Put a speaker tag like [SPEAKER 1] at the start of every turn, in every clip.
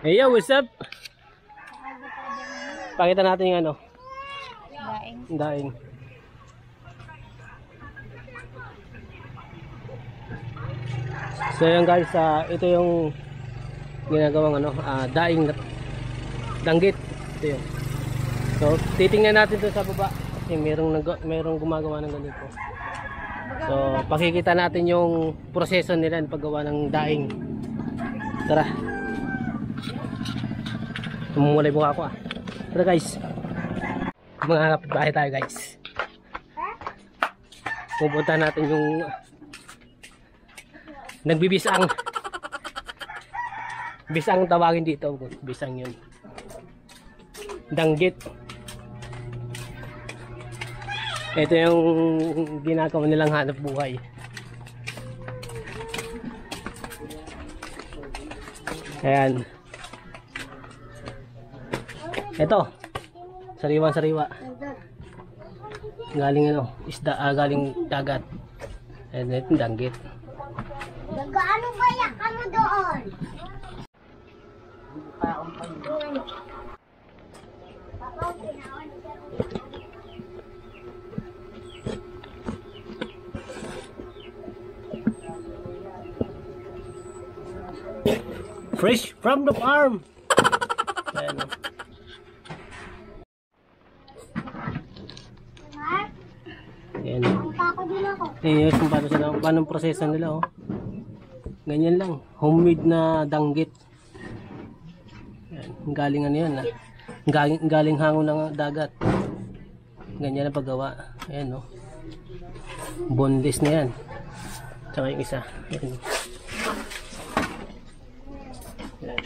[SPEAKER 1] Hey yo, what's up? Pakita natin yung ano. Daing. So yan guys, ito yung ginagawang ano, daing danggit. Ito yun. So titingnan natin to sa baba kasi merong gumagawa ng ganito. So pakikita natin yung proseso nila ng paggawa ng daing. Tara. Tumulay mukha ako Tara guys. Mga kapitbahay tayo guys. Pupunta natin yung nagbibisang. Bisang tawagin dito. Bisang yun. Danggit. Ito yung ginagawa nilang hanap buhay. Ayan. Ito. Sariwa-sariwa. Galing ano, isda, galing dagat. Ayan, ito yung danggit.
[SPEAKER 2] Gaano ba yan mo doon?
[SPEAKER 1] Fresh from the farm. Ayan. Ayan. Ayan yung paano sila, paano proseso nila ganyan lang, homemade na danggit. Ayan. Galing ano yan galing hango ng dagat. Ganyan ang paggawa. Ayan boneless na yan. Tsaka yung isa. Ayan. Ayan.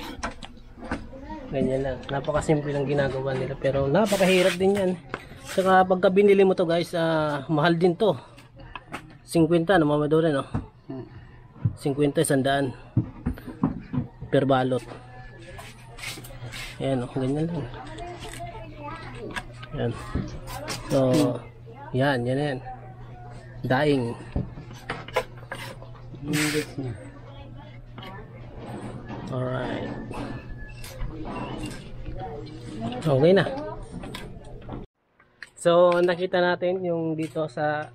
[SPEAKER 1] Ganyan lang, napakasimple lang ginagawa nila pero napakahirap din yan. Saka pagka binili mo to guys, mahal din to. 50 na mamadore 50, 100 per balot. Ayan ganyan lang. Ayan. So yan daing. Alright. Okay na. So nakita natin yung dito sa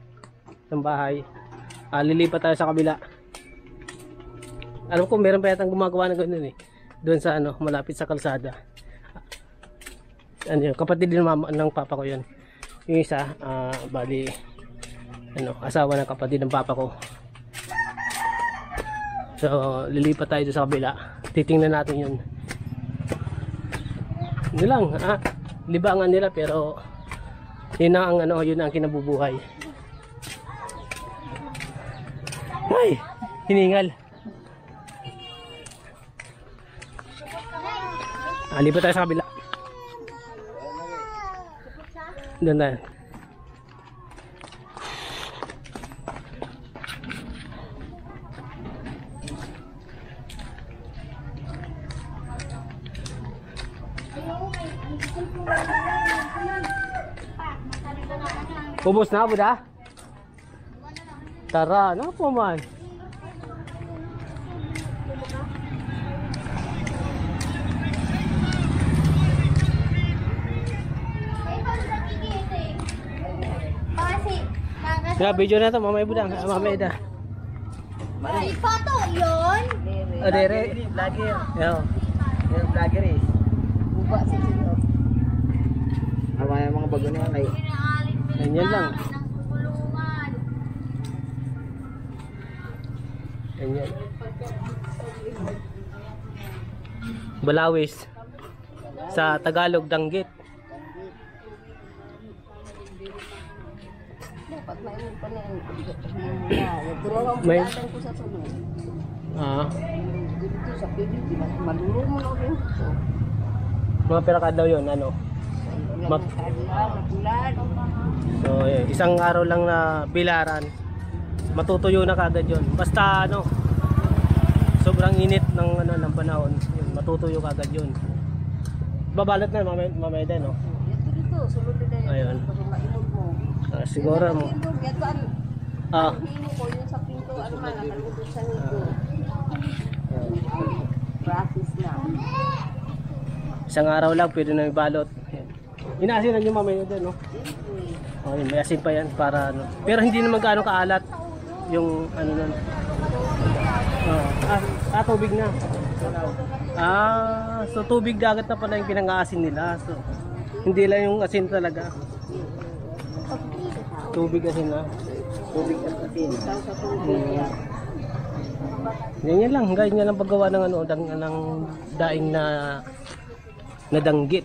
[SPEAKER 1] bahay. Lilipat tayo sa kabila. Alam ko meron pa yatang gumagawa ng ganun doon sa malapit sa kalsada. Ano yun, kapatid din ng papa ko yun. Yung isa, bali asawa ng kapatid ng papa ko. So lilipat tayo doon sa kabila. Titingnan natin yun. Yun lang, libangan nila pero yun ang yun ang kinabubuhay. Ay, hiningal. Lipat tayo sa kabila. Doon tayo. Ubus na buda? Tara, ano po man? Nga, video na ito, mamaya budang, mamaya ida.
[SPEAKER 2] Ay, photo yun?
[SPEAKER 1] Dere, vlogger. Yung vlogger
[SPEAKER 3] Buba si Sino. Mamaya mga bago na kay.
[SPEAKER 1] Ganyan lang. Ganyan. Balawis. Sa Tagalog, danggit.
[SPEAKER 3] Dapat may pa na
[SPEAKER 1] May
[SPEAKER 3] ko sa sunod.
[SPEAKER 1] Dito
[SPEAKER 3] sa pili, di ba maluro mo na rin.
[SPEAKER 1] mga pera daw yun, So, isang araw lang na bilaran, matutuyo na kagad yun. Basta sobrang init ng ng panahon, yun, matutuyo kagad yun. Babalot na mamaya din,
[SPEAKER 3] Dito, sulod na yun.
[SPEAKER 1] Ayun. Siguro mo.
[SPEAKER 3] Hino ko yun sa pinto, nakalugod sa nito. Practice na.
[SPEAKER 1] Isang araw lang pwede na ibalot. Ayan. Inaasinan nyo mamaya dyan, no? O, yun, may asin pa yan para ano. Pero hindi naman gaano kaalat yung ano nun. Tubig na. So tubig dagat na pala yung pinang-aasin nila. So, hindi lang yung asin talaga. Tubig asin na.
[SPEAKER 3] Tubig at asin.
[SPEAKER 1] Ganyan lang, ganyan lang paggawa ng ano, ng daing na danggit.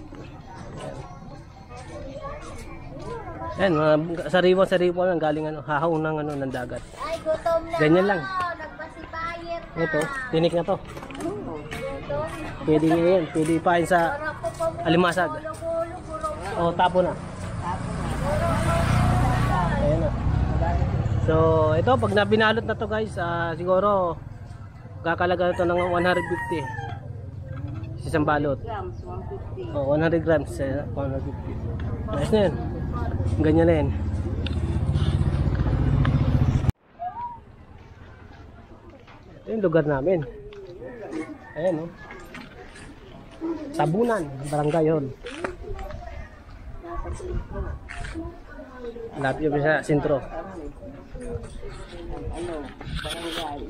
[SPEAKER 1] Yan, mga sariwa lang galing ano, hahaw ng ano ng dagat.
[SPEAKER 2] Ay, gutom na.
[SPEAKER 1] Ganyan lang.
[SPEAKER 2] Nagpasibayet na.
[SPEAKER 1] Ito, tinik na to. Pwede ngayon, pwede ipain sa alimasag. O, tapo na. Ayan na. So, ito, pag nabinalot na to guys, siguro kakalaga na to ng 150. Isang balot.
[SPEAKER 3] Grams, 150.
[SPEAKER 1] O, 100 grams, 150. Ayos na yan. Ganyan na yan. Ito yung lugar namin. Ayan o. Tabunan, Barangay Hall. Lapit yung sa sentro.
[SPEAKER 3] Barangay.